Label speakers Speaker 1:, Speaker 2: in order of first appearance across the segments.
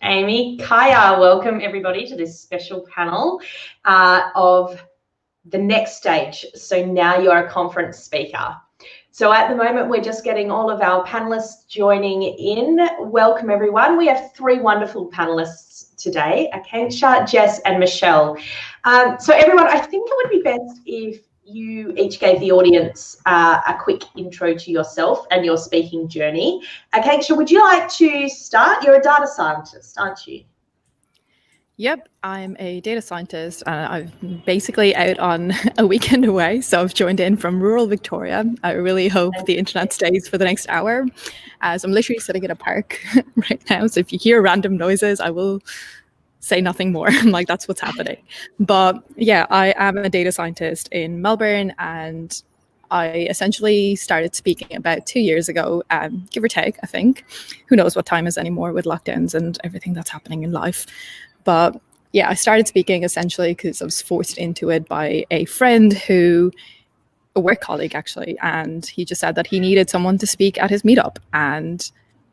Speaker 1: Amy. Kaya, welcome everybody to this special panel of the next stage. So now you're a conference speaker. So at the moment, we're just getting all of our panelists joining in. Welcome everyone. We have three wonderful panelists today, Akanksha, Jess and Michelle. So everyone, I think it would be best if you each gave the audience a quick intro to yourself and your speaking journey. Akanksha, would you like to start? You're a data scientist, aren't you?
Speaker 2: Yep, I'm a data scientist and I'm basically out on a weekend away. So I've joined in from rural Victoria. I really hope the internet stays for the next hour as I'm literally sitting in a park right now. So if you hear random noises, I will say nothing more. Like, that's what's happening. But yeah, I am a data scientist in Melbourne and I essentially started speaking about 2 years ago, give or take, I think. Who knows what time is anymore with lockdowns and everything that's happening in life. But yeah, I started speaking essentially because I was forced into it by a friend a work colleague actually, and he just said that he needed someone to speak at his meetup. And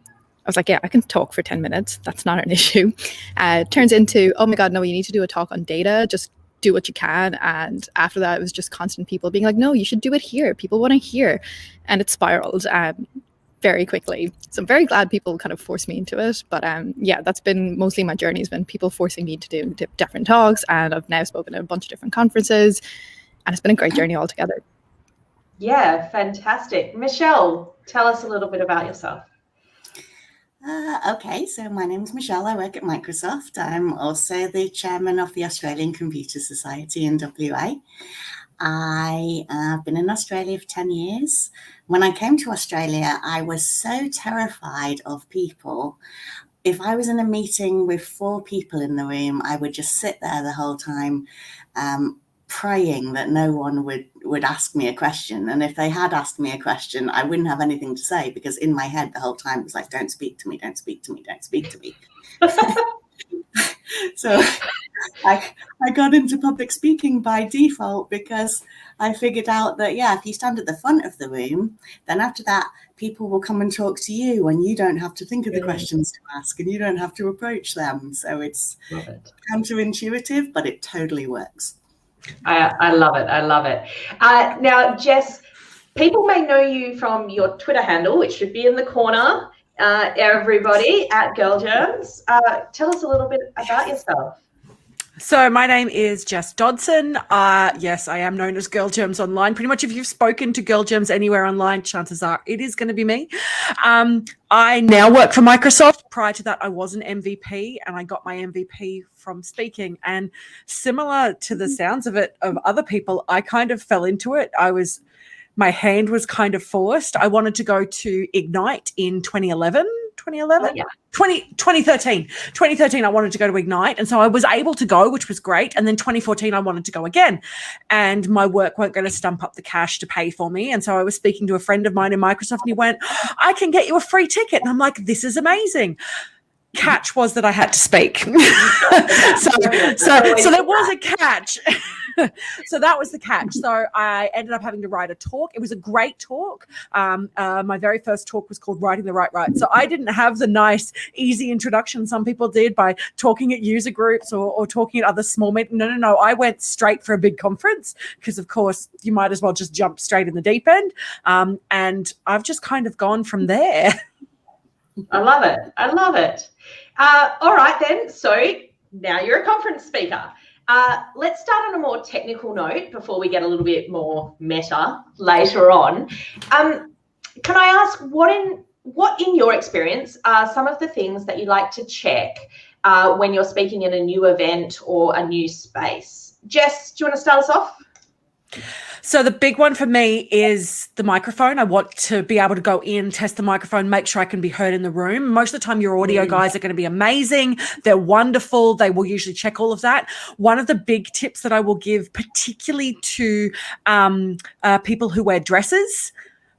Speaker 2: I was like, yeah, I can talk for 10 minutes. That's not an issue. It turns into, oh my God, no, you need to do a talk on data. Just do what you can. And after that, it was just constant people being like, no, you should do it here. People want to hear. And it spiraled very quickly. So I'm very glad people kind of forced me into it. But yeah, that's been mostly my journey, has been people forcing me to do different talks. And I've now spoken at a bunch of different conferences. And it's been a great journey altogether.
Speaker 1: Yeah, fantastic. Michelle, tell us a little bit about yourself.
Speaker 3: Okay, so my name is Michelle. I work at Microsoft. I'm also the chairman of the Australian Computer Society in WA. I have been in Australia for 10 years. When I came to Australia, I was so terrified of people. If I was in a meeting with 4 people in the room, I would just sit there the whole time, praying that no one would ask me a question. And if they had asked me a question, I wouldn't have anything to say, because in my head the whole time it was like, don't speak to me, don't speak to me, don't speak to me. So I got into public speaking by default, because I figured out that, yeah, if you stand at the front of the room, then after that, people will come and talk to you and you don't have to think of the questions to ask and you don't have to approach them. So it's counterintuitive, but it totally works.
Speaker 1: I love it. I love it. Now, Jess, people may know you from your Twitter handle, which should be in the corner, everybody, at Girl Germs. Tell us a little bit about yourself.
Speaker 4: So my name is Jess Dodson. Yes, I am known as Girl Germs online. Pretty much if you've spoken to Girl Germs anywhere online, chances are it is going to be me. I now work for Microsoft. Prior to that, I was an MVP, and I got my MVP from speaking. And similar to the sounds of it of other people, I kind of fell into it. My hand was kind of forced. I wanted to go to Ignite in 2011. 2013. 2013, I wanted to go to Ignite. And so I was able to go, which was great. And then 2014, I wanted to go again. And my work weren't going to stump up the cash to pay for me. And so I was speaking to a friend of mine in Microsoft, and he went, I can get you a free ticket. And I'm like, this is amazing. Catch was that I had to speak. so there was a catch. So that was the catch. So I ended up having to write a talk. It was a great talk. My very first talk was called Writing the Right Right. So I didn't have the nice, easy introduction some people did by talking at user groups or talking at other small meetings. No. I went straight for a big conference because, of course, you might as well just jump straight in the deep end. And I've just kind of gone from there.
Speaker 1: I love it. I love it. All right, then. So now you're a conference speaker. Let's start on a more technical note before we get a little bit more meta later on. Can I ask what in your experience are some of the things that you like to check when you're speaking in a new event or a new space? Jess, do you want to start us off?
Speaker 4: So the big one for me is the microphone. I want to be able to go in, test the microphone, make sure I can be heard in the room. Most of the time, your audio guys are going to be amazing. They're wonderful. They will usually check all of that. One of the big tips that I will give, particularly to people who wear dresses,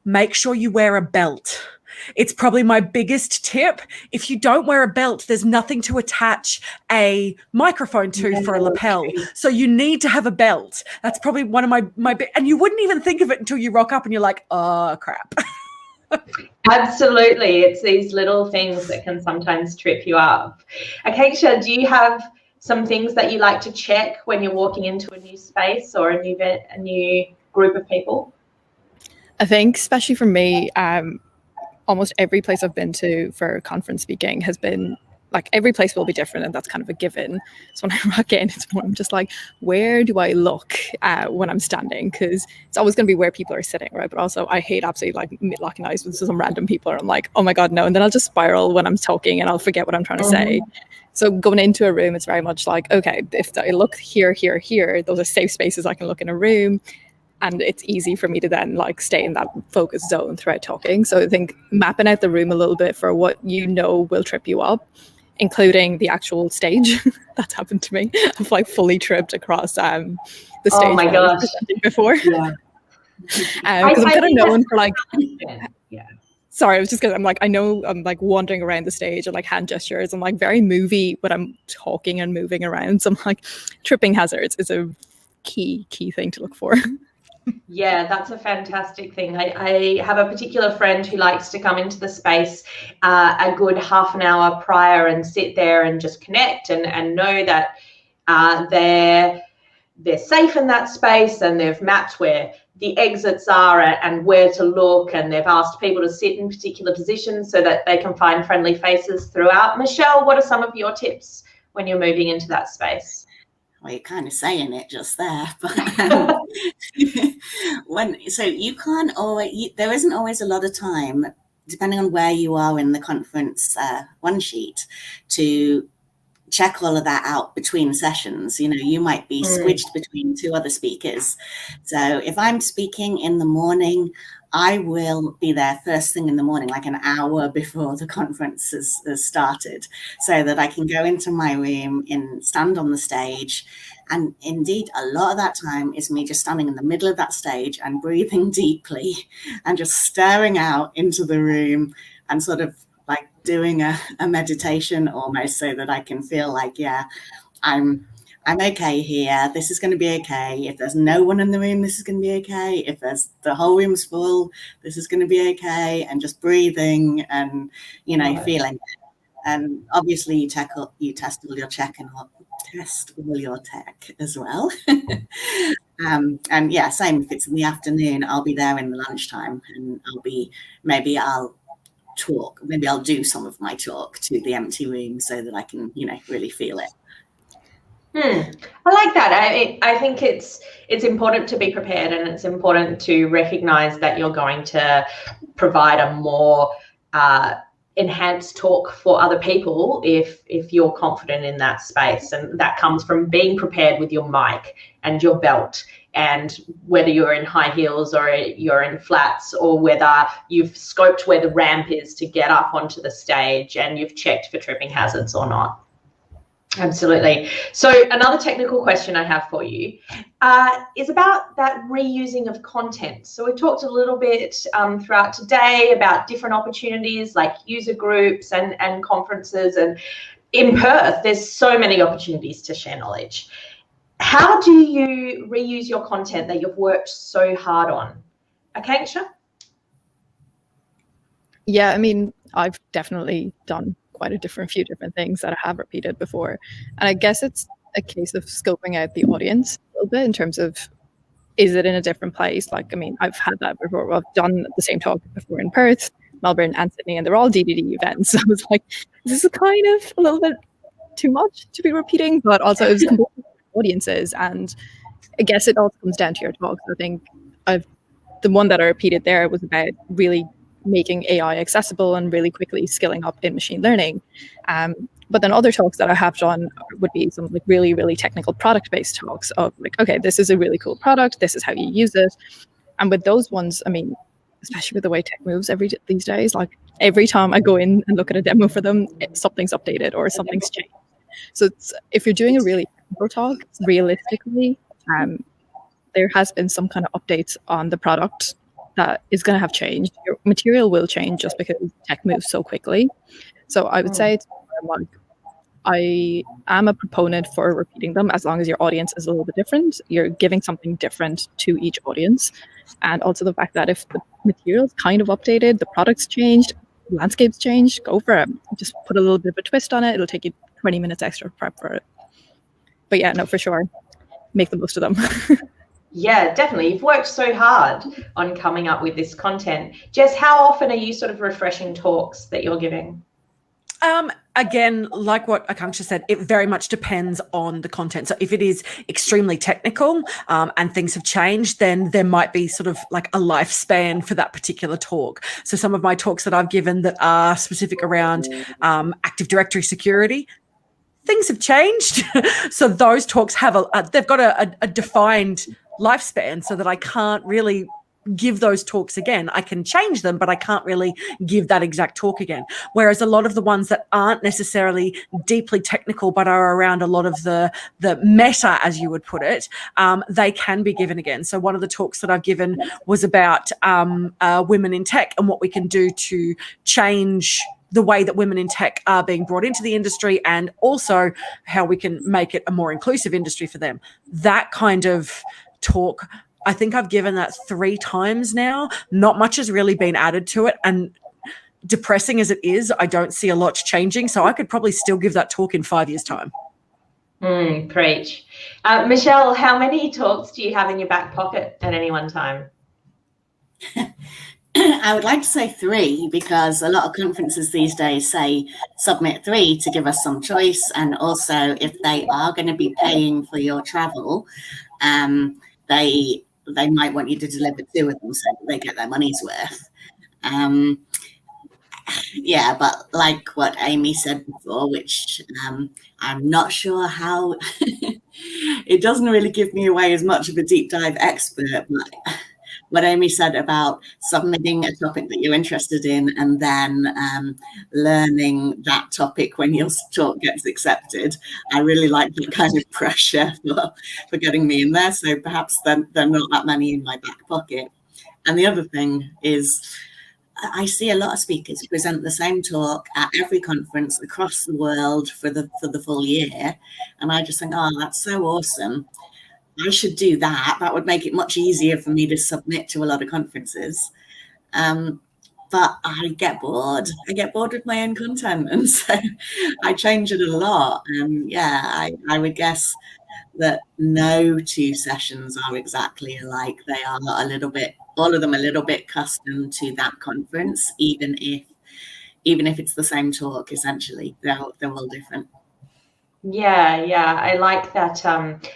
Speaker 4: make sure you wear a belt. It's probably my biggest tip. If you don't wear a belt, there's nothing to attach a microphone to for a lapel. So you need to have a belt. That's probably one of my and you wouldn't even think of it until you rock up and you're like, oh, crap.
Speaker 1: Absolutely. It's these little things that can sometimes trip you up. Akanksha, do you have some things that you like to check when you're walking into a new space or a new group of people?
Speaker 2: I think, especially for me, almost every place I've been to for conference speaking has been like, every place will be different, and that's kind of a given. So when I rock in, it's more, I'm just like, where do I look when I'm standing? Because it's always going to be where people are sitting, right? But also, I hate absolutely like locking eyes with some random people, and I'm like, oh my god, no! And then I'll just spiral when I'm talking, and I'll forget what I'm trying to say. So going into a room, it's very much like, okay, if I look here, here, here, those are safe spaces I can look in a room. And it's easy for me to then like stay in that focus zone throughout talking. So I think mapping out the room a little bit for what you know will trip you up, including the actual stage. That's happened to me. I've like fully tripped across the stage.
Speaker 1: Oh my gosh.
Speaker 2: Before.
Speaker 1: Yeah.
Speaker 2: Because I'm kind of known for like,
Speaker 1: yeah.
Speaker 2: Sorry, I was just because I'm like, I know I'm like wandering around the stage and like hand gestures. I'm like very movie when I'm talking and moving around. So I'm like, tripping hazards is a key thing to look for.
Speaker 1: Yeah, that's a fantastic thing. I have a particular friend who likes to come into the space a good half an hour prior and sit there and just connect and know that they're safe in that space, and they've mapped where the exits are and where to look, and they've asked people to sit in particular positions so that they can find friendly faces throughout. Michelle, what are some of your tips when you're moving into that space?
Speaker 3: Well, you're kind of saying it just there, but so you can't always. There isn't always a lot of time, depending on where you are in the conference one sheet, to check all of that out between sessions. You know, you might be squidged between two other speakers. So if I'm speaking in the morning, I will be there first thing in the morning, like an hour before the conference has started, so that I can go into my room and stand on the stage. And indeed, a lot of that time is me just standing in the middle of that stage and breathing deeply and just staring out into the room and sort of like doing a meditation almost, so that I can feel like, yeah, I'm okay here. This is going to be okay. If there's no one in the room, this is going to be okay. If there's the whole room's full, this is going to be okay. And just breathing and, you know, feeling it. And obviously you test all your test all your tech as well. And yeah, same if it's in the afternoon, I'll be there in the lunchtime, and maybe I'll do some of my talk to the empty room so that I can, you know, really feel it.
Speaker 1: I like that. I think it's important to be prepared, and it's important to recognize that you're going to provide a more enhanced talk for other people if you're confident in that space. And that comes from being prepared with your mic and your belt, and whether you're in high heels or you're in flats, or whether you've scoped where the ramp is to get up onto the stage and you've checked for tripping hazards or not. Absolutely. So another technical question I have for you is about that reusing of content. So we talked a little bit throughout today about different opportunities like user groups and conferences. And in Perth, there's so many opportunities to share knowledge. How do you reuse your content that you've worked so hard on? Akanksha?
Speaker 2: Yeah, I mean, I've definitely done quite a few different things that I have repeated before. And I guess it's a case of scoping out the audience a little bit in terms of, is it in a different place? Like, I mean, I've had that before. I've done the same talk before in Perth, Melbourne and Sydney, and they're all DDD events. So I was like, this is kind of a little bit too much to be repeating, but also it was completely different audiences. And I guess it all comes down to your talks. I think the one that I repeated there was about really making AI accessible and really quickly skilling up in machine learning. But then other talks that I have done would be some like really, really technical product-based talks of like, okay, this is a really cool product. This is how you use it. And with those ones, I mean, especially with the way tech moves these days, like every time I go in and look at a demo for them, something's updated or something's changed. So if you're doing a really technical talk, realistically, there has been some kind of updates on the product that is going to have changed. Your material will change just because tech moves so quickly. So I would say it's like, I am a proponent for repeating them as long as your audience is a little bit different. You're giving something different to each audience. And also the fact that if the material's kind of updated, the product's changed, landscape's changed, go for it. Just put a little bit of a twist on it. It'll take you 20 minutes extra prep for it. But yeah, no, for sure. Make the most of them.
Speaker 1: Yeah, definitely. You've worked so hard on coming up with this content. Jess, how often are you sort of refreshing talks that you're giving?
Speaker 4: Again, like what Akanksha said, it very much depends on the content. So if it is extremely technical and things have changed, then there might be sort of like a lifespan for that particular talk. So some of my talks that I've given that are specific around Active Directory security, things have changed. So those talks have they've got a defined lifespan, so that I can't really give those talks again. I can change them, but I can't really give that exact talk again. Whereas a lot of the ones that aren't necessarily deeply technical, but are around a lot of the meta, as you would put it, they can be given again. So one of the talks that I've given was about women in tech and what we can do to change the way that women in tech are being brought into the industry, and also how we can make it a more inclusive industry for them. That kind of talk, I think I've given that 3 times now. Not much has really been added to it, and depressing as it is, I don't see a lot changing. So I could probably still give that talk in 5 years' time.
Speaker 1: Preach. Michelle, how many talks do you have in your back pocket at any one time?
Speaker 3: I would like to say 3, because a lot of conferences these days say submit 3 to give us some choice. And also, if they are going to be paying for your travel, they might want you to deliver 2 of them so that they get their money's worth. Yeah, but like what Amy said before, which I'm not sure how, it doesn't really give me away as much of a deep dive expert, but what Amy said about submitting a topic that you're interested in and then learning that topic when your talk gets accepted, I really like that kind of pressure for getting me in there. So perhaps there are not that many in my back pocket. And the other thing is, I see a lot of speakers present the same talk at every conference across the world for the full year. And I just think, oh, that's so awesome. I should do that. That would make it much easier for me to submit to a lot of conferences. But I get bored. I get bored with my own content. And so I change it a lot. And yeah, I would guess that no 2 sessions are exactly alike. They are a little bit, all of them a little bit custom to that conference, even if it's the same talk, essentially. They're all different.
Speaker 1: Yeah, I like that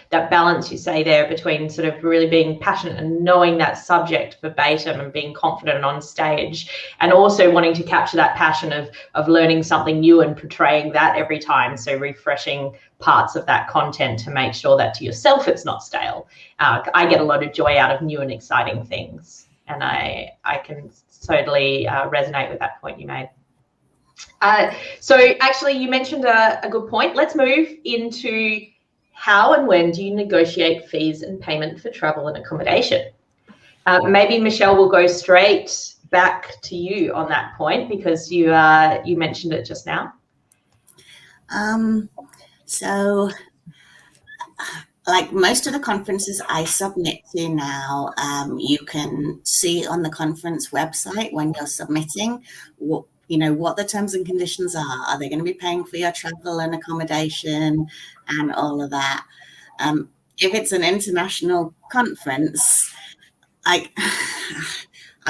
Speaker 1: that balance you say there between sort of really being passionate and knowing that subject verbatim and being confident on stage, and also wanting to capture that passion of learning something new and portraying that every time. So refreshing parts of that content to make sure that to yourself it's not stale. I get a lot of joy out of new and exciting things, and I can totally resonate with that point you made. So actually you mentioned a good point. Let's move into how and when do you negotiate fees and payment for travel and accommodation? Maybe Michelle will go straight back to you on that point, because you mentioned it just now.
Speaker 3: So like most of the conferences I submit to now, you can see on the conference website when you're submitting what the terms and conditions are. Are they going to be paying for your travel and accommodation and all of that? If it's an international conference, I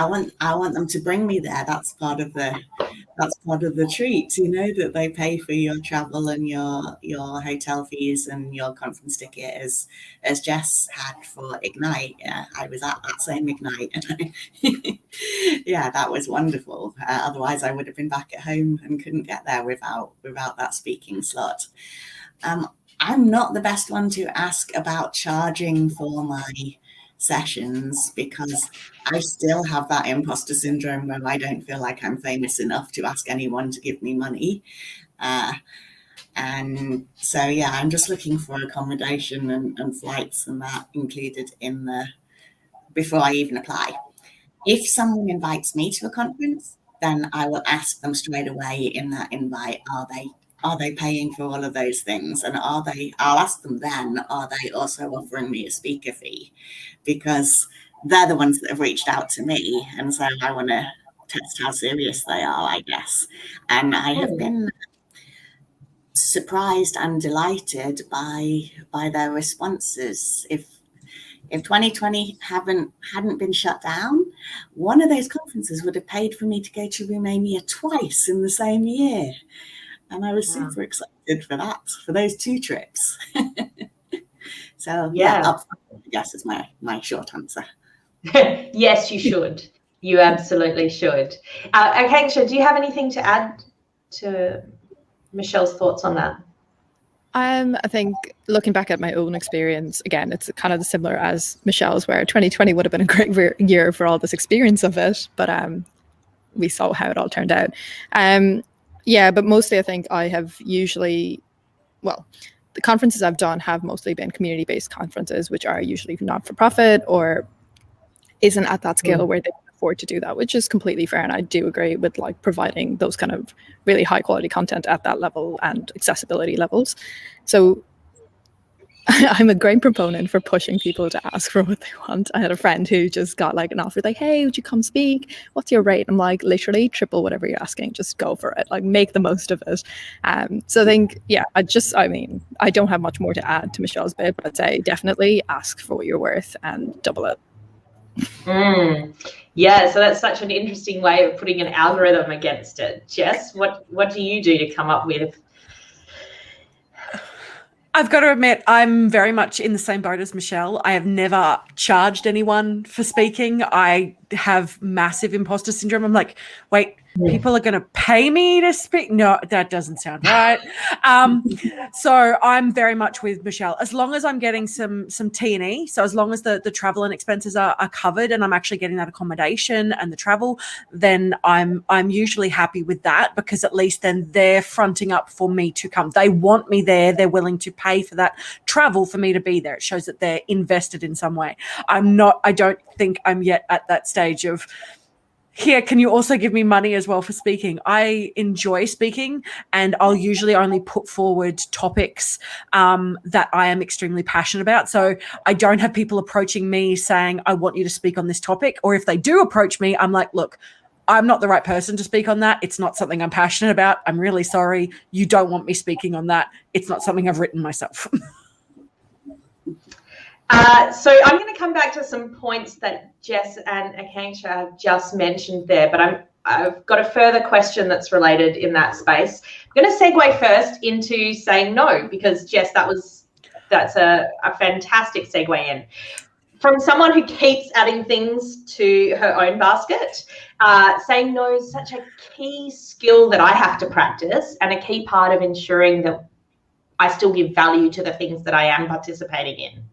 Speaker 3: want them to bring me there. That's part of the treat, that they pay for your travel and your hotel fees and your conference ticket, as Jess had for Ignite. I was at that same Ignite, and yeah, that was wonderful. Otherwise, I would have been back at home and couldn't get there without that speaking slot. I'm not the best one to ask about charging for my sessions, because I still have that imposter syndrome where I don't feel like I'm famous enough to ask anyone to give me money. And so, yeah, I'm just looking for accommodation and flights and that included in before I even apply. If someone invites me to a conference, then I will ask them straight away in that invite, are they are they paying for all of those things? And I'll ask them then, are they also offering me a speaker fee? Because they're the ones that have reached out to me. And so I want to test how serious they are, I guess. And I have been surprised and delighted by their responses. If 2020 hadn't been shut down, one of those conferences would have paid for me to go to Romania twice in the same year. And I was super excited for that, for those 2 trips. So I guess is my short answer.
Speaker 1: Yes, you should. You absolutely should. Akanksha, do you have anything to add to Michelle's thoughts on that?
Speaker 2: I think looking back at my own experience, again, it's kind of similar as Michelle's, where 2020 would have been a great year for all this experience of it, but we saw how it all turned out. But mostly I think I have usually, the conferences I've done have mostly been community-based conferences, which are usually not-for-profit or isn't at that scale where they can afford to do that, which is completely fair. And I do agree with like providing those kind of really high quality content at that level and accessibility levels. So I'm a great proponent for pushing people to ask for what they want. I had a friend who just got like an offer like, hey, would you come speak? What's your rate? I'm like, literally triple whatever you're asking. Just go for it. Like, make the most of it. So I think, I don't have much more to add to Michelle's bit, but I'd say definitely ask for what you're worth and double it.
Speaker 1: Yeah, so that's such an interesting way of putting an algorithm against it. Jess, what do you do to come up with?
Speaker 4: I've got to admit, I'm very much in the same boat as Michelle. I have never charged anyone for speaking. I have massive imposter syndrome. I'm like, wait, people are going to pay me to speak? No, that doesn't sound right. So I'm very much with Michelle. As long as I'm getting some T&E, so as long as the travel and expenses are covered and I'm actually getting that accommodation and the travel, then I'm usually happy with that, because at least then they're fronting up for me to come. They want me there. They're willing to pay for that travel for me to be there. It shows that they're invested in some way. I don't think I'm yet at that stage of, here, can you also give me money as well for speaking? I enjoy speaking, and I'll usually only put forward topics that I am extremely passionate about. So I don't have people approaching me saying, I want you to speak on this topic. Or if they do approach me, I'm like, look, I'm not the right person to speak on that. It's not something I'm passionate about. I'm really sorry. You don't want me speaking on that. It's not something I've written myself.
Speaker 1: So I'm going to come back to some points that Jess and Akanksha have just mentioned there, but I've got a further question that's related in that space. I'm going to segue first into saying no, because Jess, that's a fantastic segue in. From someone who keeps adding things to her own basket, saying no is such a key skill that I have to practice, and a key part of ensuring that I still give value to the things that I am participating in.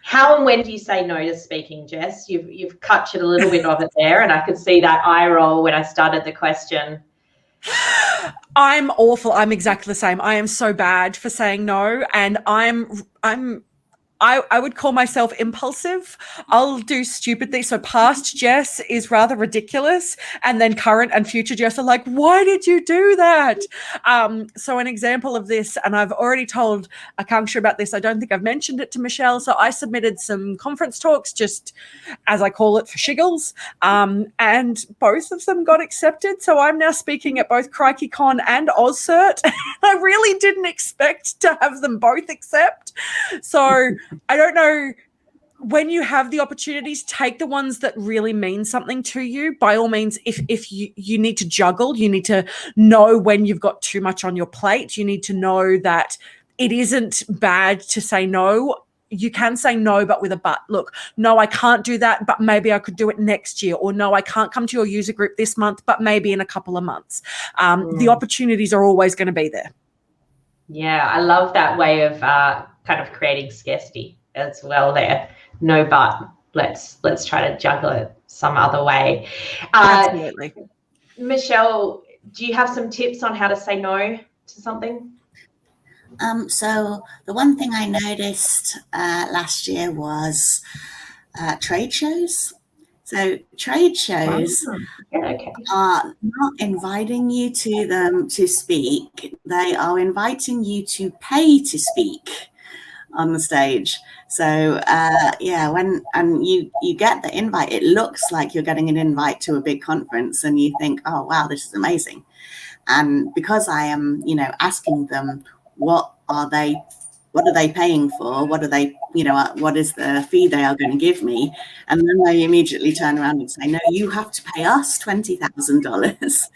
Speaker 1: How and when do you say no to speaking, Jess? You've cut a little bit of it there, and I could see that eye roll when I started the question.
Speaker 4: I'm awful. I'm exactly the same. I am so bad for saying no, and I would call myself impulsive. I'll do stupid things. So past Jess is rather ridiculous, and then current and future Jess are like, why did you do that? So an example of this, and I've already told Akanksha about this, I don't think I've mentioned it to Michelle. So I submitted some conference talks, just as I call it, for shiggles, and both of them got accepted. So I'm now speaking at both CrikeyCon and OzCert. I really didn't expect to have them both accept. So I don't know, when you have the opportunities, take the ones that really mean something to you. By all means, if you need to juggle, you need to know when you've got too much on your plate. You need to know that it isn't bad to say no. You can say no, but with a but. Look, no, I can't do that, but maybe I could do it next year. Or no, I can't come to your user group this month, but maybe in a couple of months. The opportunities are always going to be there.
Speaker 1: Yeah, I love that way of kind of creating scarcity as well there. No, but let's try to juggle it some other way.
Speaker 4: Absolutely.
Speaker 1: Michelle, do you have some tips on how to say no to something?
Speaker 3: So the one thing I noticed last year was trade shows. So trade shows are not inviting you to them to speak. They are inviting you to pay to speak on the stage. So when you get the invite, it looks like you're getting an invite to a big conference, and you think, oh wow, this is amazing. And because I am, asking them what are they paying for? What are they, what is the fee they are going to give me? And then they immediately turn around and say, no, you have to pay us $20,000.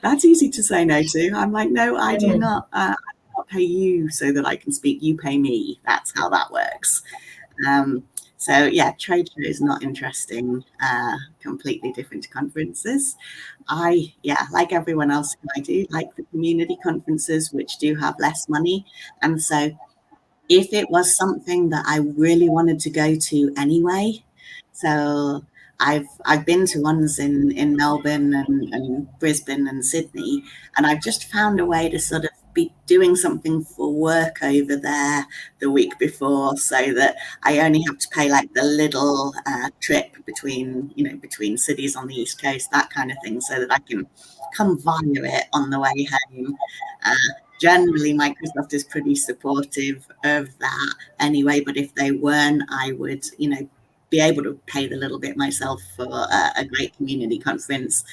Speaker 3: That's easy to say no to. I'm like, no, I do not. I not pay you so that I can speak. You pay me. That's how that works. So yeah, trade show is not interesting. Completely different to conferences. Like everyone else, I do like the community conferences, which do have less money. And so if it was something that I really wanted to go to anyway, so I've been to ones in Melbourne and Brisbane and Sydney, and I've just found a way to sort of be doing something for work over there the week before, so that I only have to pay like the little trip between cities on the East Coast, that kind of thing, so that I can come via it on the way home. Generally, Microsoft is pretty supportive of that anyway, but if they weren't, I would, be able to pay the little bit myself for a great community conference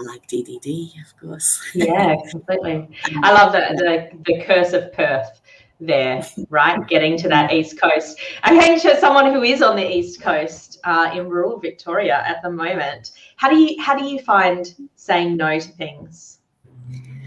Speaker 3: like DDD, of course.
Speaker 1: Yeah, completely. I love the curse of Perth there, right? Getting to that East Coast. Akanksha, someone who is on the East Coast in rural Victoria at the moment, how do you find saying no to things?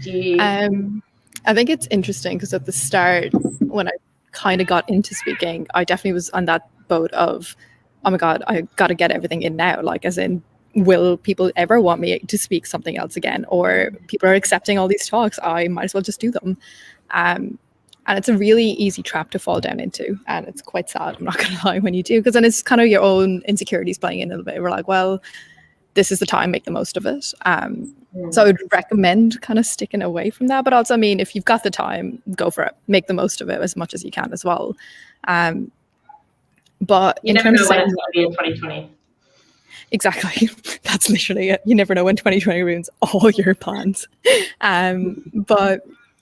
Speaker 1: Do you?
Speaker 2: I think it's interesting because at the start, when I kind of got into speaking, I definitely was on that boat of, oh my God, I got to get everything in now. Like, as in, will people ever want me to speak something else again? Or people are accepting all these talks, I might as well just do them. And it's a really easy trap to fall down into. And it's quite sad, I'm not going to lie, when you do, because then it's kind of your own insecurities playing in a little bit. We're like, well, this is the time, make the most of it. So I would recommend kind of sticking away from that. But also, I mean, if you've got the time, go for it. Make the most of it as much as you can as well. But
Speaker 1: you never know when it's going to be in 2020.
Speaker 2: Exactly. That's literally it. You never know when 2020 ruins all your plans. But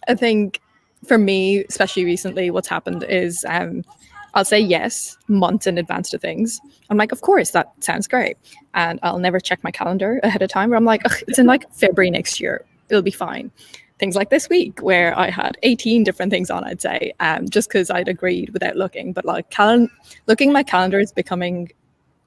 Speaker 2: I think for me, especially recently, what's happened is I'll say yes months in advance to things. I'm like, of course, that sounds great. And I'll never check my calendar ahead of time where I'm like, it's in like February next year. It'll be fine. Things like this week where I had 18 different things on, I'd say, just because I'd agreed without looking. But like looking at my calendar is becoming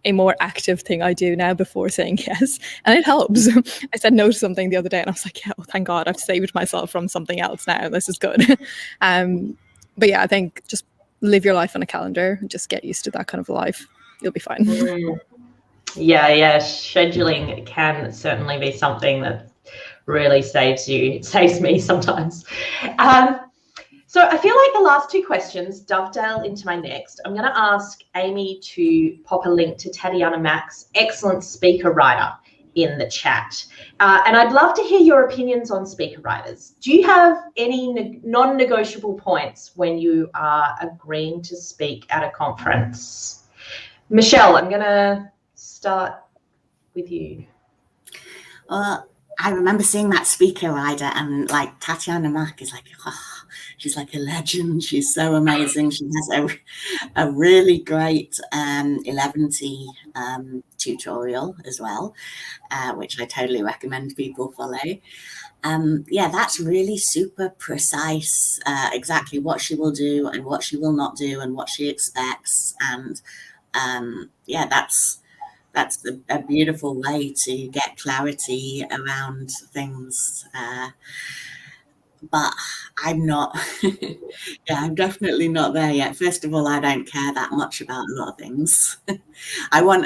Speaker 2: a more active thing I do now before saying yes. And it helps. I said no to something the other day and I was like, yeah, oh, thank God, I've saved myself from something else now. This is good. But yeah, I think just live your life on a calendar and just get used to that kind of life. You'll be fine.
Speaker 1: Yeah. Scheduling can certainly be something that really saves me sometimes. So I feel like the last two questions dovetail into my next. I'm going to ask Amy to pop a link to Tatiana Mack's excellent speaker writer in the chat. And I'd love to hear your opinions on speaker writers. Do you have any non-negotiable points when you are agreeing to speak at a conference? Michelle, I'm going to start with you.
Speaker 3: I remember seeing that speaker rider, and like Tatiana Mack is like, she's like a legend. She's so amazing. She has a really great 11T tutorial as well, which I totally recommend people follow. That's really super precise, exactly what she will do and what she will not do and what she expects. And that's a beautiful way to get clarity around things. But I'm not, I'm definitely not there yet. First of all, I don't care that much about a lot of things. I want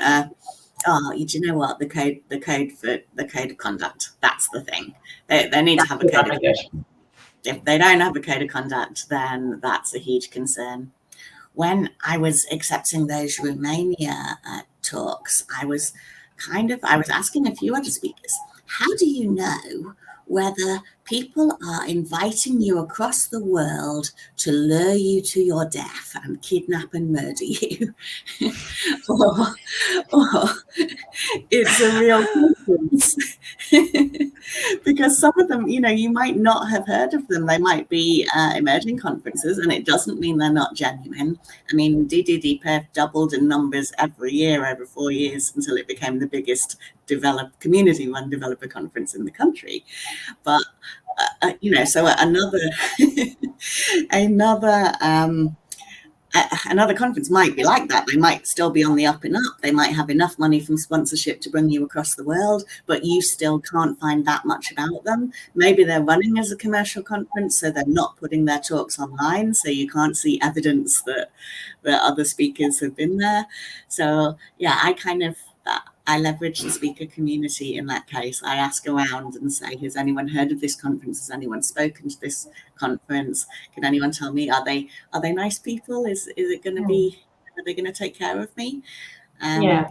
Speaker 3: you know what? The code of conduct. That's the thing. They need to have a code of conduct. If they don't have a code of conduct, then that's a huge concern. When I was accepting those Romania talks, I was asking a few other speakers, how do you know whether people are inviting you across the world to lure you to your death and kidnap and murder you, or it's a real conference. Because some of them, you might not have heard of them. They might be emerging conferences, and it doesn't mean they're not genuine. I mean, DDDPEF doubled in numbers every year over 4 years until it became the biggest community-run developer conference in the country. But so another conference might be like that. They might still be on the up and up. They might have enough money from sponsorship to bring you across the world, but you still can't find that much about them. Maybe they're running as a commercial conference, so they're not putting their talks online, so you can't see evidence that other speakers have been there. So yeah, I leverage the speaker community in that case. I ask around and say, has anyone heard of this conference? Has anyone spoken to this conference? Can anyone tell me, are they nice people? Is it going to be, are they going to take care of me? And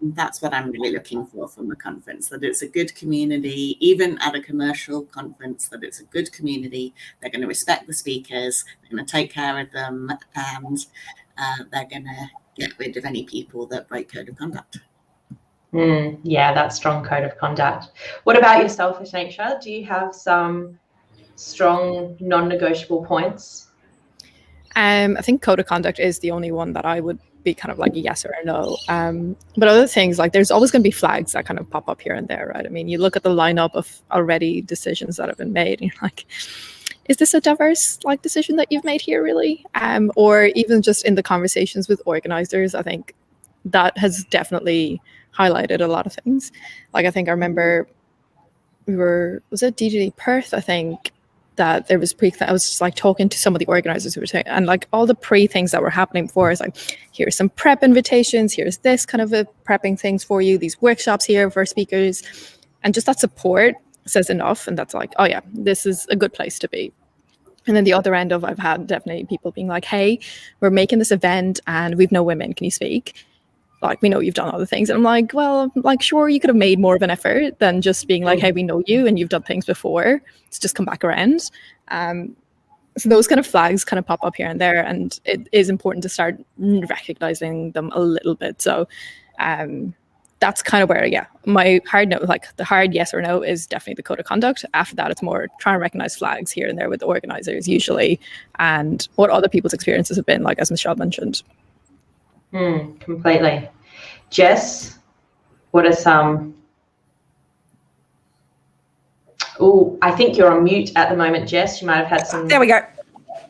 Speaker 3: that's what I'm really looking for from a conference, that it's a good community, even at a commercial conference, that it's a good community. They're going to respect the speakers, they're going to take care of them, and they're going to get rid of any people that break code of conduct.
Speaker 1: Yeah, that strong code of conduct. What about yourself, Akanksha? Do you have some strong non-negotiable points?
Speaker 2: I think code of conduct is the only one that I would be kind of like a yes or a no. But other things, like there's always going to be flags that kind of pop up here and there, right? I mean, you look at the lineup of already decisions that have been made, and you're like, is this a diverse decision that you've made here, really? Or even just in the conversations with organizers, I think that has definitely highlighted a lot of things. I think I remember was it DGD Perth, I think, that there was I was just talking to some of the organizers who were saying, and all the things that were happening before is here's some prep invitations, here's this kind of a prepping things for you, these workshops here for speakers, and just that support says enough. And that's oh yeah, this is a good place to be. And then the other end of, I've had definitely people being like, hey, we're making this event and we've no women, can you speak? We know you've done other things. And I'm like, well, sure, you could have made more of an effort than just being hey, we know you and you've done things before. Let's just come back around. So those kind of flags kind of pop up here and there. And it is important to start recognizing them a little bit. So that's kind of where, my hard no, the hard yes or no is definitely the code of conduct. After that, it's more trying to recognize flags here and there with the organizers usually, and what other people's experiences have been, as Michelle mentioned.
Speaker 1: Completely. Jess, what are some? Oh, I think you're on mute at the moment, Jess. You might have had some.
Speaker 4: There we go.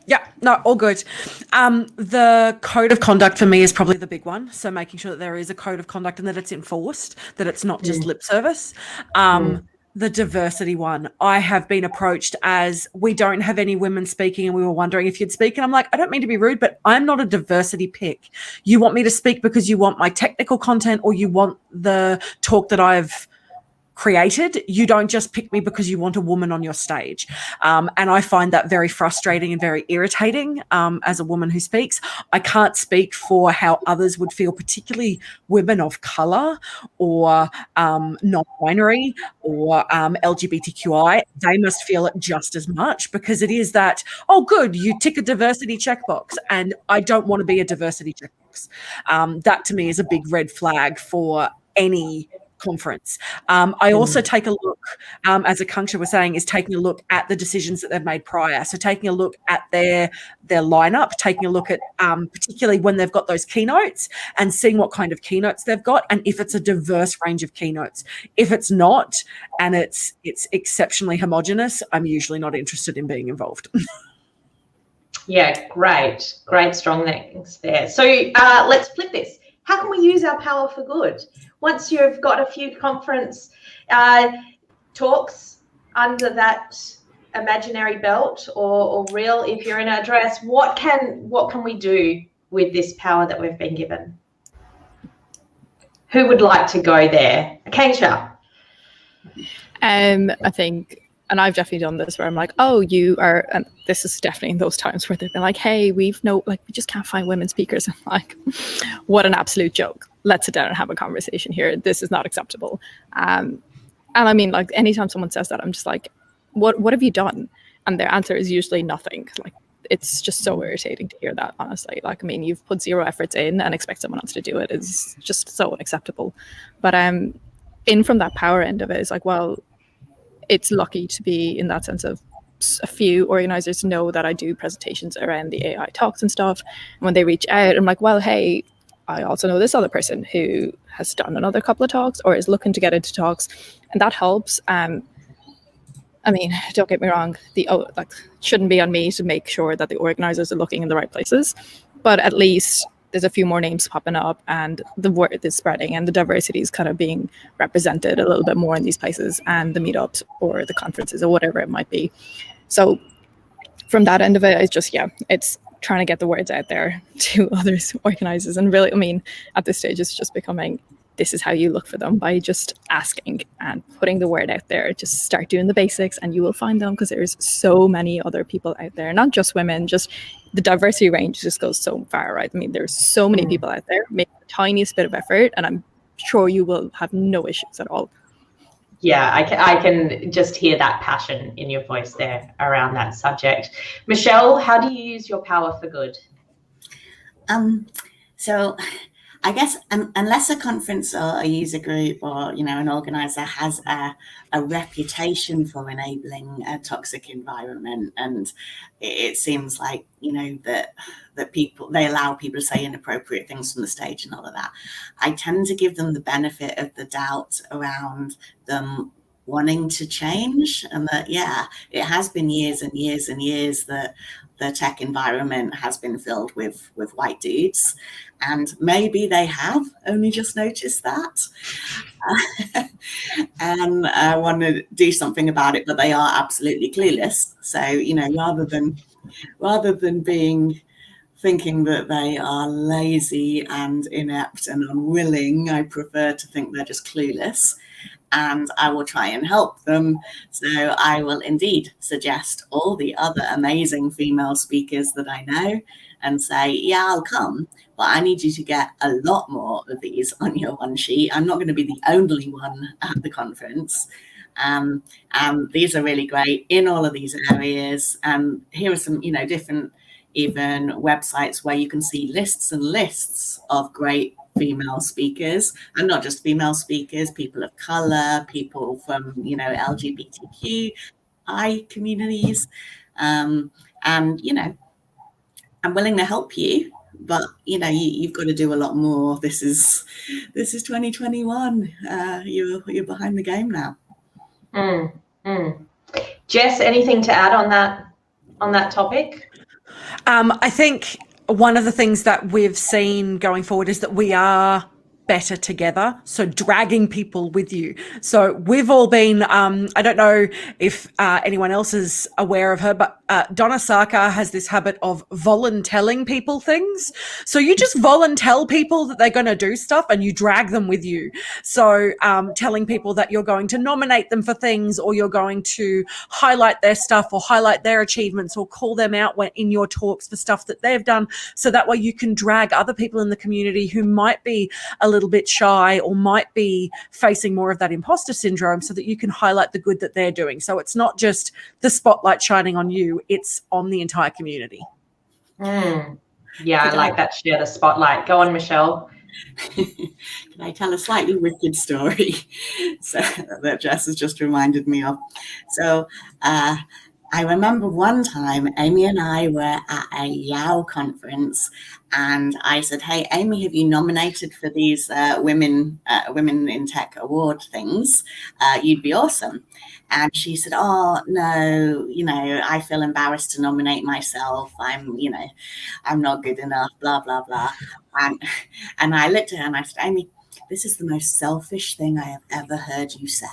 Speaker 4: Yeah, no, all good. The code of conduct for me is probably the big one. So making sure that there is a code of conduct and that it's enforced, that it's not just lip service. The diversity one, I have been approached as, we don't have any women speaking and we were wondering if you'd speak. And I'm like, I don't mean to be rude, but I'm not a diversity pick. You want me to speak because you want my technical content or you want the talk that I've created. You don't just pick me because you want a woman on your stage. And I find that very frustrating and very irritating as a woman who speaks. I can't speak for how others would feel, particularly women of colour or non-binary or LGBTQI. They must feel it just as much, because it is that, oh, good, you tick a diversity checkbox, and I don't want to be a diversity checkbox. That to me is a big red flag for any conference. I also take a look, as Akanksha was saying, is taking a look at the decisions that they've made prior. So taking a look at their lineup, taking a look at particularly when they've got those keynotes and seeing what kind of keynotes they've got, and if it's a diverse range of keynotes. If it's not, and it's exceptionally homogenous, I'm usually not interested in being involved.
Speaker 1: Yeah, great, strong things there. So let's flip this. How can we use our power for good? Once you've got a few conference talks under that imaginary belt or real, if you're in a dress, what can we do with this power that we've been given? Who would like to go there? Akanksha.
Speaker 2: I think, and I've definitely done this where I'm like, oh, you are, and this is definitely in those times where they've been like, hey, we just can't find women speakers. I'm like, what an absolute joke. Let's sit down and have a conversation here. This is not acceptable. And I mean, anytime someone says that, I'm just like, what have you done? And their answer is usually nothing. it's just so irritating to hear that, honestly. Like, I mean, you've put zero efforts in and expect someone else to do it is just so unacceptable. But in from that power end of it is like, well, it's lucky to be in that sense of a few organizers know that I do presentations around the AI talks and stuff. And when they reach out, I'm like, well, hey, I also know this other person who has done another couple of talks or is looking to get into talks, and that helps. I mean, don't get me wrong, like, shouldn't be on me to make sure that the organizers are looking in the right places, but at least there's a few more names popping up and the word is spreading and the diversity is kind of being represented a little bit more in these places and the meetups or the conferences or whatever it might be. So from that end of it, it's just, it's trying to get the words out there to other organizers. And really, I mean, at this stage, it's just becoming, this is how you look for them, by just asking and putting the word out there. Just start doing the basics and you will find them, because there's so many other people out there, not just women, just the diversity range just goes so far, right? I mean, there's so many people out there, make the tiniest bit of effort, and I'm sure you will have no issues at all.
Speaker 1: Yeah, I can just hear that passion in your voice there around that subject. Michelle, how do you use your power for good?
Speaker 3: So I guess unless a conference or a user group or, an organizer has a reputation for enabling a toxic environment, and it seems like, that people, they allow people to say inappropriate things from the stage and all of that, I tend to give them the benefit of the doubt around them wanting to change, and that, it has been years and years and years that the tech environment has been filled with white dudes, and maybe they have only just noticed that and want to do something about it, but they are absolutely clueless. So, rather than thinking that they are lazy and inept and unwilling, I prefer to think they're just clueless, and I will try and help them. So I will indeed suggest all the other amazing female speakers that I know and say, I'll come, but I need you to get a lot more of these on your one sheet. I'm not going to be the only one at the conference. And these are really great in all of these areas. And here are some, different even websites where you can see lists and lists of great female speakers, and not just female speakers, people of color, people from, LGBTQI communities. And, I'm willing to help you, but, you've got to do a lot more. This is 2021. You're behind the game now.
Speaker 1: Jess, anything to add on that topic?
Speaker 4: I think one of the things that we've seen going forward is that we are better together. So dragging people with you. So we've all been, I don't know if anyone else is aware of her, but Donna Sarkar has this habit of voluntelling people things. So you just voluntel people that they're going to do stuff and you drag them with you. So telling people that you're going to nominate them for things, or you're going to highlight their stuff or highlight their achievements, or call them out in your talks for stuff that they've done. So that way you can drag other people in the community who might be a little bit shy or might be facing more of that imposter syndrome, so that you can highlight the good that they're doing. So it's not just the spotlight shining on you, it's on the entire community.
Speaker 1: Yeah, I like that. Share the spotlight. Go on, Michelle.
Speaker 3: Can I tell a slightly wicked story so that Jess has just reminded me of? So I remember one time Amy and I were at a YOW conference, and I said, hey, Amy, have you nominated for these Women in Tech award things? You'd be awesome. And she said, oh, no, I feel embarrassed to nominate myself. I'm not good enough, blah, blah, blah. And I looked at her and I said, Amy, this is the most selfish thing I have ever heard you say.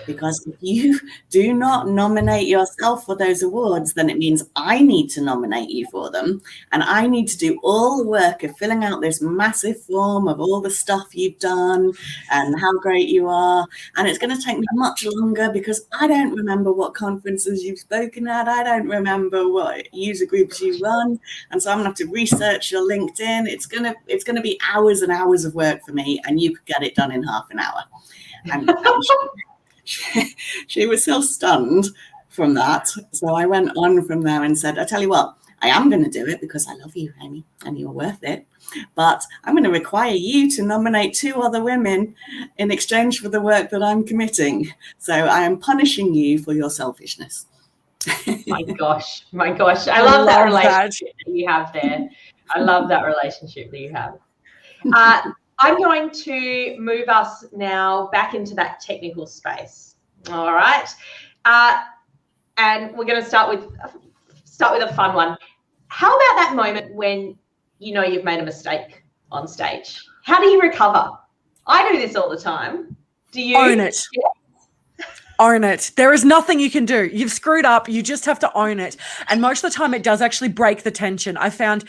Speaker 3: Because if you do not nominate yourself for those awards, then it means I need to nominate you for them. And I need to do all the work of filling out this massive form of all the stuff you've done and how great you are. And it's going to take me much longer because I don't remember what conferences you've spoken at. I don't remember what user groups you run. And so I'm going to have to research your LinkedIn. It's going to be hours and hours of work for me. And you could get it done in half an hour. And she was so stunned from that. So I went on from there and said, I tell you what, I am going to do it because I love you, Amy, and you're worth it. But I'm going to require you to nominate 2 other women in exchange for the work that I'm committing. So I am punishing you for your selfishness.
Speaker 1: My gosh. I love that relationship that you have there. I love that relationship that you have. I'm going to move us now back into that technical space. All right. And we're going to start with a fun one. How about that moment when you know you've made a mistake on stage? How do you recover? I do this all the time. Do you?
Speaker 4: Own it. Yeah. Own it. There is nothing you can do. You've screwed up. You just have to own it. And most of the time it does actually break the tension. I found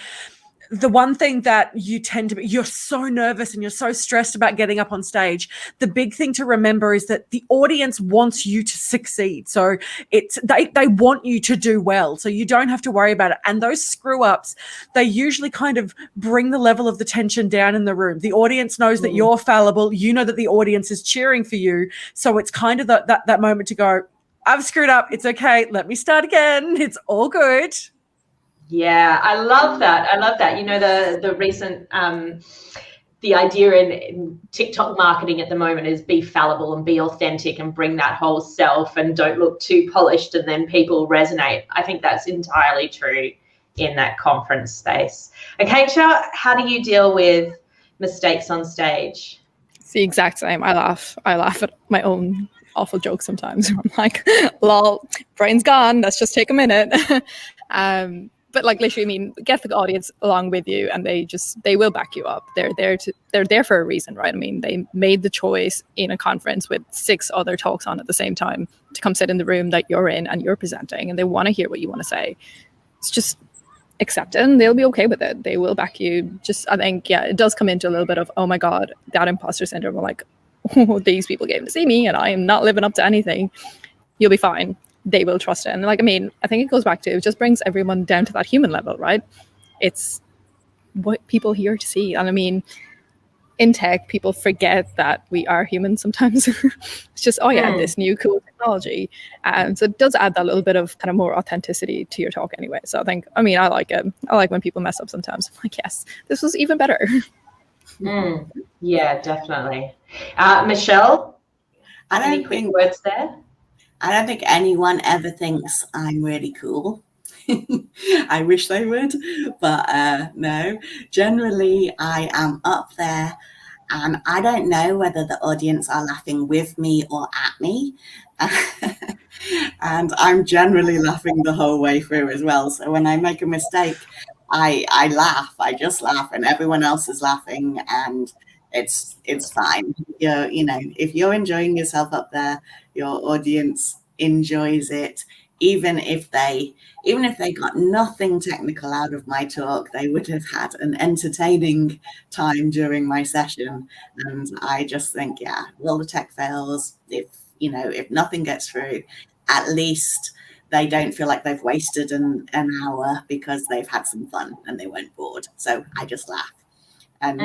Speaker 4: the one thing that you tend to be, you're so nervous and you're so stressed about getting up on stage. The big thing to remember is that the audience wants you to succeed. So they want you to do well. So you don't have to worry about it. And those screw ups, they usually kind of bring the level of the tension down in the room. The audience knows that you're fallible. You know that the audience is cheering for you. So it's kind of that moment to go, I've screwed up. It's okay. Let me start again. It's all good.
Speaker 1: Yeah, I love that. You know, the recent the idea in TikTok marketing at the moment is be fallible and be authentic and bring that whole self and don't look too polished and then people resonate. I think that's entirely true in that conference space. Akanksha, how do you deal with mistakes on stage?
Speaker 2: It's the exact same. I laugh at my own awful jokes sometimes. I'm like, lol, brain's gone. Let's just take a minute. But like literally, I mean, get the audience along with you, and they will back you up. They're there for a reason, right? I mean, they made the choice in a conference with 6 other talks on at the same time to come sit in the room that you're in and you're presenting, and they want to hear what you want to say. It's just accept it, and they'll be okay with it. They will back you. Just, I think, yeah, it does come into a little bit of, oh my God, that imposter syndrome. We're like, oh, these people came to see me, and I am not living up to anything. You'll be fine. They will trust it. And like, I mean, I think it goes back to, it just brings everyone down to that human level, right? It's what people here to see. And I mean, in tech, people forget that we are human sometimes. It's just, oh yeah, this new cool technology. So it does add that little bit of kind of more authenticity to your talk anyway. So I think, I mean, I like it. I like when people mess up sometimes. I'm like, yes, this was even better.
Speaker 1: Yeah, definitely. Michelle, any quick words there?
Speaker 3: I don't think anyone ever thinks I'm really cool. I wish they would, but no. Generally, I am up there and I don't know whether the audience are laughing with me or at me. And I'm generally laughing the whole way through as well. So when I make a mistake, I laugh. I just laugh and everyone else is laughing and it's fine. You know, if you're enjoying yourself up there, your audience enjoys it. Even if they got nothing technical out of my talk, they would have had an entertaining time during my session. And I just think, yeah, well, the tech fails. If nothing gets through, at least they don't feel like they've wasted an hour because they've had some fun and they weren't bored. So I just laugh. And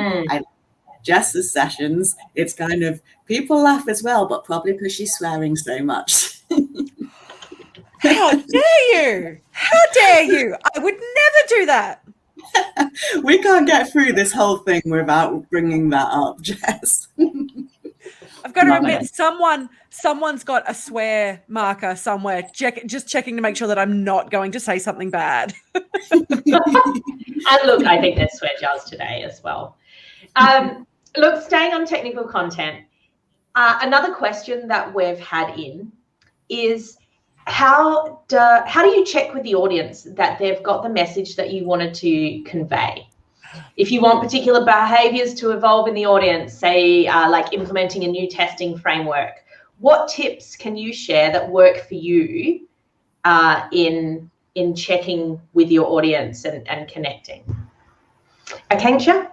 Speaker 3: Jess's sessions, it's kind of, people laugh as well, but probably because she's swearing so much.
Speaker 4: How dare you? How dare you? I would never do that.
Speaker 3: We can't get through this whole thing without bringing that up, Jess.
Speaker 4: I've got to admit, someone's got a swear marker somewhere, just checking to make sure that I'm not going to say something bad.
Speaker 1: And look, I think there's swear jars today as well. Look, staying on technical content, another question that we've had in is how do you check with the audience that they've got the message that you wanted to convey? If you want particular behaviors to evolve in the audience, say like implementing a new testing framework, what tips can you share that work for you in checking with your audience and connecting? Akanksha?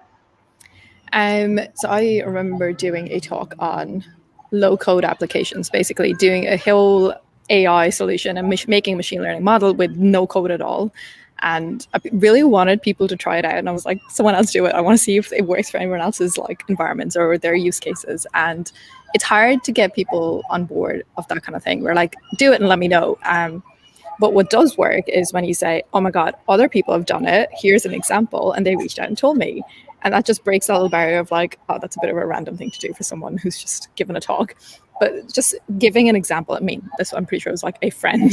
Speaker 2: So I remember doing a talk on low code applications, basically doing a whole AI solution and making a machine learning model with no code at all. And I really wanted people to try it out. And I was like, someone else do it. I want to see if it works for anyone else's like environments or their use cases. And it's hard to get people on board of that kind of thing. We're like, do it and let me know. But what does work is when you say, oh my God, other people have done it. Here's an example. And they reached out and told me. And that just breaks that little barrier of like, oh, that's a bit of a random thing to do for someone who's just given a talk. But just giving an example, I mean, this I'm pretty sure was like a friend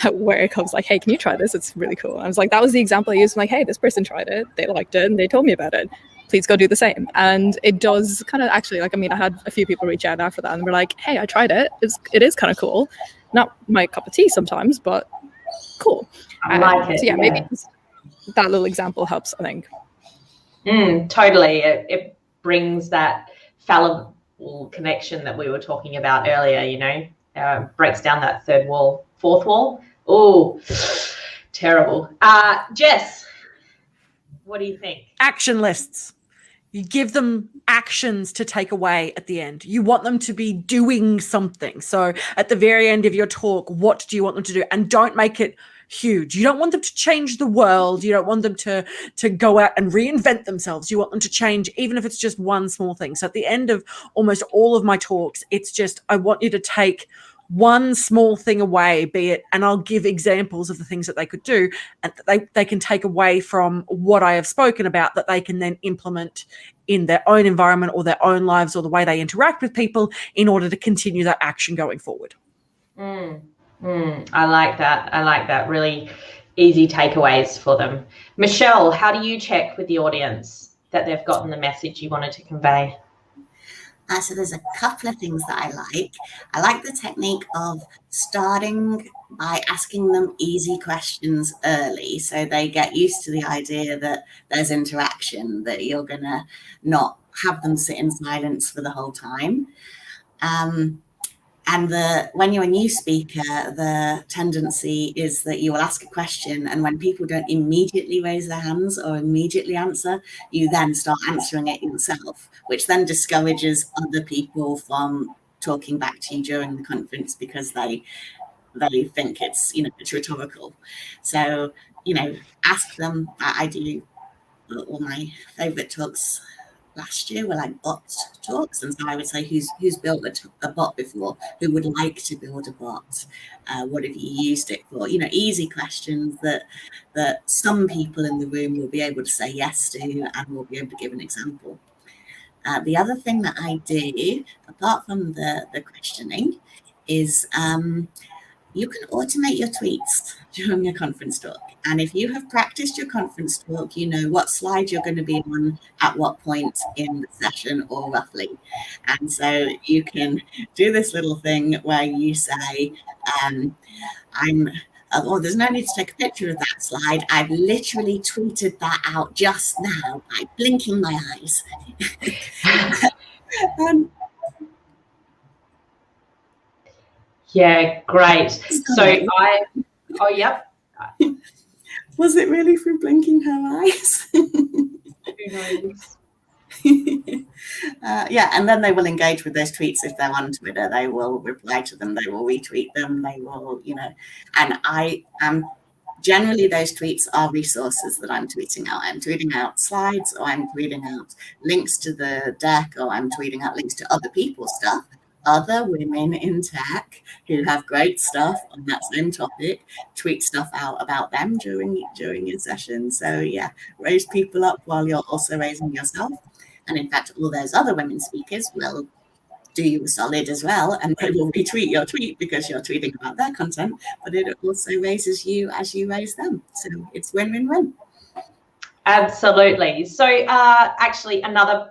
Speaker 2: at work. I was like, hey, can you try this? It's really cool. And I was like, that was the example I used. I'm like, hey, this person tried it. They liked it and they told me about it. Please go do the same. And it does kind of actually, like, I mean, I had a few people reach out after that and were like, hey, I tried it. It is kind of cool. Not my cup of tea sometimes, but cool.
Speaker 1: I like it.
Speaker 2: So yeah, maybe that little example helps, I think.
Speaker 1: Totally. It brings that fallible connection that we were talking about earlier, you know, breaks down that fourth wall. Oh, terrible. Jess, what do you think?
Speaker 4: Action lists. You give them actions to take away at the end. You want them to be doing something. So at the very end of your talk, what do you want them to do? And don't make it huge. You don't want them to change the world. You don't want them to go out and reinvent themselves. You want them to change, even if it's just one small thing. So at the end of almost all of my talks, it's just, I want you to take one small thing away, be it, and I'll give examples of the things that they could do and that they can take away from what I have spoken about, that they can then implement in their own environment or their own lives or the way they interact with people in order to continue that action going forward.
Speaker 1: I like that. I like that. Really easy takeaways for them. Michelle, how do you check with the audience that they've gotten the message you wanted to convey?
Speaker 3: So there's a couple of things that I like. I like the technique of starting by asking them easy questions early, so they get used to the idea that there's interaction, that you're going to not have them sit in silence for the whole time. And when you're a new speaker, the tendency is that you will ask a question, and when people don't immediately raise their hands or immediately answer, you then start answering it yourself, which then discourages other people from talking back to you during the conference because they think it's, you know, it's rhetorical. So, you know, ask them. I do all my favorite talks last year were like bot talks, and so I would say, who's built a bot before? Who would like to build a bot? What have you used it for? You know, easy questions that some people in the room will be able to say yes to and will be able to give an example. The other thing that I do, apart from the questioning, is you can automate your tweets during a conference talk. And if you have practiced your conference talk, you know what slide you're going to be on at what point in the session, or roughly. And so you can do this little thing where you say, there's no need to take a picture of that slide. I've literally tweeted that out just now by blinking my eyes.
Speaker 1: Yeah, great. So yep.
Speaker 3: Was it really from blinking her eyes?
Speaker 1: Who knows?
Speaker 3: Yeah, and then they will engage with those tweets if they're on Twitter. They will reply to them. They will retweet them. They will, you know, and I am generally, those tweets are resources that I'm tweeting out. I'm tweeting out slides, or I'm tweeting out links to the deck, or I'm tweeting out links to other people's stuff. Other women in tech who have great stuff on that same topic, tweet stuff out about them during your session. So yeah, raise people up while you're also raising yourself. And in fact, all those other women speakers will do you a solid as well, and they will retweet your tweet because you're tweeting about their content, but it also raises you as you raise them. So it's win-win-win.
Speaker 1: Absolutely. So actually another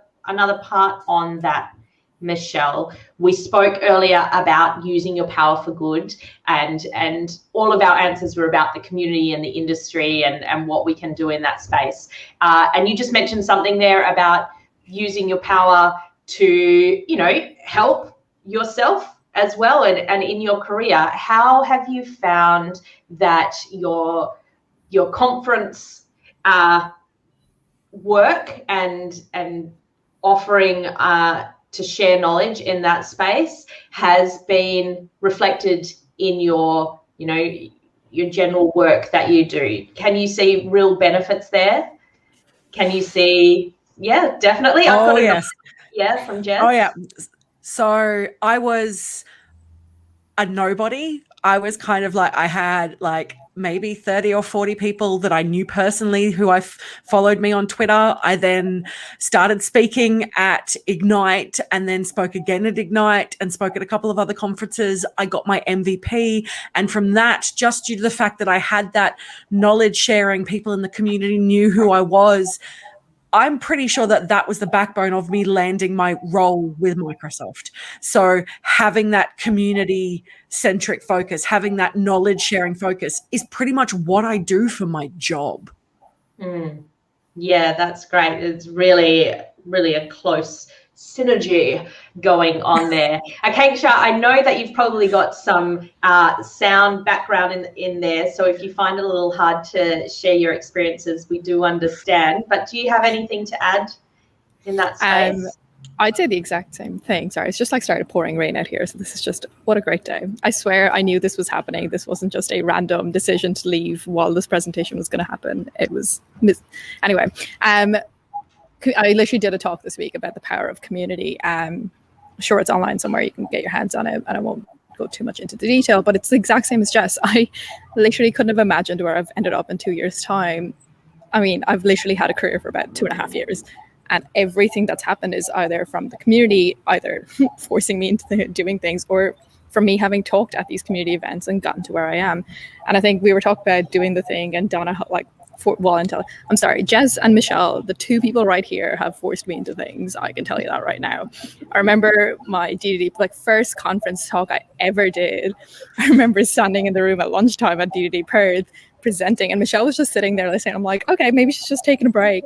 Speaker 1: part on that, Michelle, we spoke earlier about using your power for good, and all of our answers were about the community and the industry and what we can do in that space. And you just mentioned something there about using your power to, you know, help yourself as well and in your career. How have you found that your conference work and offering to share knowledge in that space has been reflected in your, you know, your general work that you do? Can you see real benefits there? Can you see? Yeah, definitely.
Speaker 4: Oh, yes.
Speaker 1: Yeah, from Jess.
Speaker 4: Oh, yeah. So I was a nobody I was kind of like, I had like maybe 30 or 40 people that I knew personally who followed me on Twitter. I then started speaking at Ignite and then spoke again at Ignite and spoke at a couple of other conferences. I got my MVP. And from that, just due to the fact that I had that knowledge sharing, people in the community knew who I was, I'm pretty sure that that was the backbone of me landing my role with Microsoft. So having that community-centric focus, having that knowledge-sharing focus is pretty much what I do for my job.
Speaker 1: Yeah, that's great. It's really, really a close synergy going on there. Akanksha, I know that you've probably got some sound background in there, so if you find it a little hard to share your experiences, we do understand. But do you have anything to add in that space?
Speaker 2: I'd say the exact same thing. Sorry, it's just like started pouring rain out here. So this is just, what a great day. I swear I knew this was happening. This wasn't just a random decision to leave while this presentation was going to happen. It was, anyway. I literally did a talk this week about the power of community. Sure, it's online somewhere. You can get your hands on it, and I won't go too much into the detail, but it's the exact same as Jess. I literally couldn't have imagined where I've ended up in 2 years' time. I mean, I've literally had a career for about 2.5 years, and everything that's happened is either from the community, either forcing me into doing things, or from me having talked at these community events and gotten to where I am. And I think we were talking about doing the thing, and Donna, Jess and Michelle, the two people right here, have forced me into things. I can tell you that right now. I remember my DDD, first conference talk I ever did. I remember standing in the room at lunchtime at DDD Perth presenting, and Michelle was just sitting there listening. I'm like, okay, maybe she's just taking a break.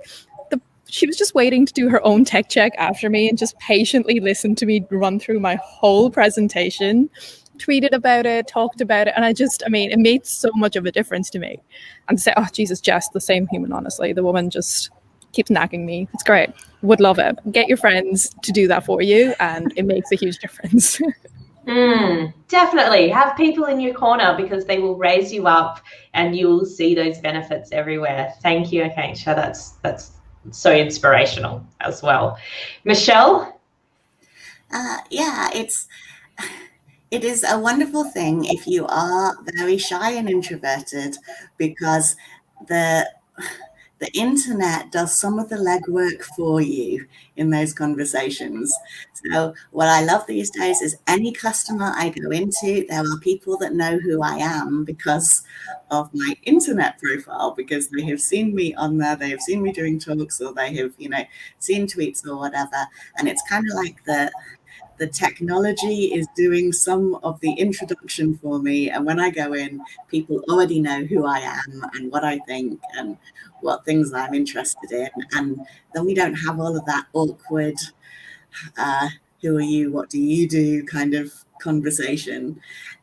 Speaker 2: She was just waiting to do her own tech check after me and just patiently listened to me run through my whole presentation, tweeted about it, talked about it. And it made so much of a difference to me. And to say, oh, Jesus, Jess, the same human, honestly. The woman just keeps nagging me. It's great. Would love it. Get your friends to do that for you, and it makes a huge difference.
Speaker 1: Definitely. Have people in your corner, because they will raise you up and you will see those benefits everywhere. Thank you, Akanksha. That's so inspirational as well. Michelle?
Speaker 3: It is a wonderful thing if you are very shy and introverted, because the internet does some of the legwork for you in those conversations. So what I love these days is any customer I go into, there are people that know who I am because of my internet profile, because they have seen me on there, they have seen me doing talks, or they have, seen tweets or whatever. And it's kind of like the technology is doing some of the introduction for me. And when I go in, people already know who I am and what I think and what things I'm interested in. And then we don't have all of that awkward, who are you, what do you do kind of conversation.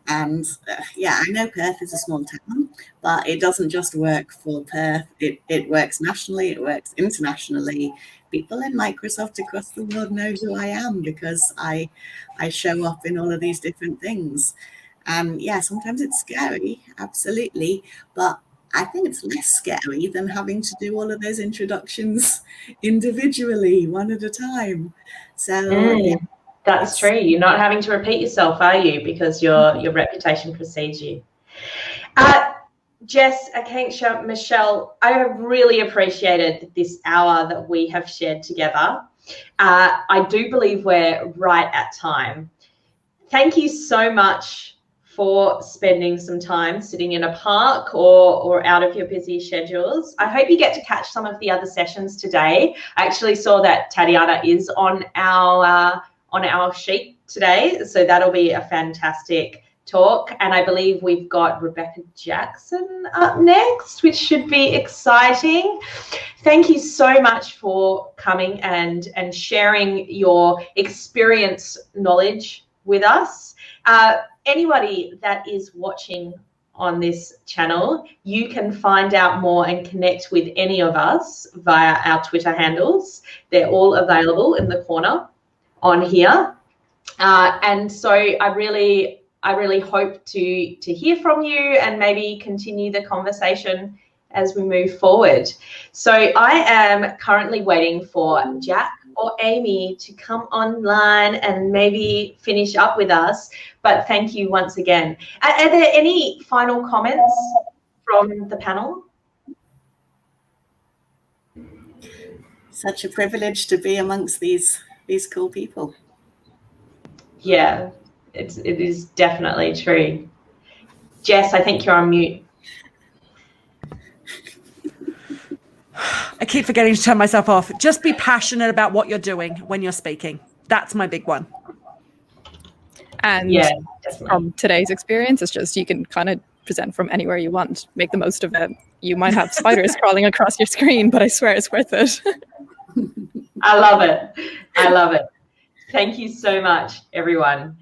Speaker 3: And I know Perth is a small town, but it doesn't just work for Perth. It works nationally, it works internationally. People in Microsoft across the world know who I am because I show up in all of these different things. And sometimes it's scary, absolutely. But I think it's less scary than having to do all of those introductions individually, one at a time. So
Speaker 1: that's true. You're not having to repeat yourself, are you? Because your reputation precedes you. Jess, Akanksha, Michelle, I have really appreciated this hour that we have shared together. I do believe we're right at time. Thank you so much for spending some time sitting in a park or out of your busy schedules. I hope you get to catch some of the other sessions today. I actually saw that Tatiana is on our sheet today, so that'll be a fantastic talk. And I believe we've got Rebecca Jackson up next, which should be exciting. Thank you so much for coming and sharing your experience knowledge with us. Anybody that is watching on this channel, you can find out more and connect with any of us via our Twitter handles. They're all available in the corner on here. And so I really hope to hear from you and maybe continue the conversation as we move forward. So I am currently waiting for Jack or Amy to come online and maybe finish up with us. But thank you once again. Are there any final comments from the panel?
Speaker 3: Such a privilege to be amongst these cool people.
Speaker 1: Yeah, it is definitely true. Jess, I think you're on mute.
Speaker 4: I keep forgetting to turn myself off. Just be passionate about what you're doing when you're speaking. That's my big one.
Speaker 2: And
Speaker 1: Yeah, definitely.
Speaker 2: from today's experience, it's just you can kind of present from anywhere you want. Make the most of it. You might have spiders crawling across your screen, but I swear it's worth it.
Speaker 1: I love it. I love it. Thank you so much, everyone.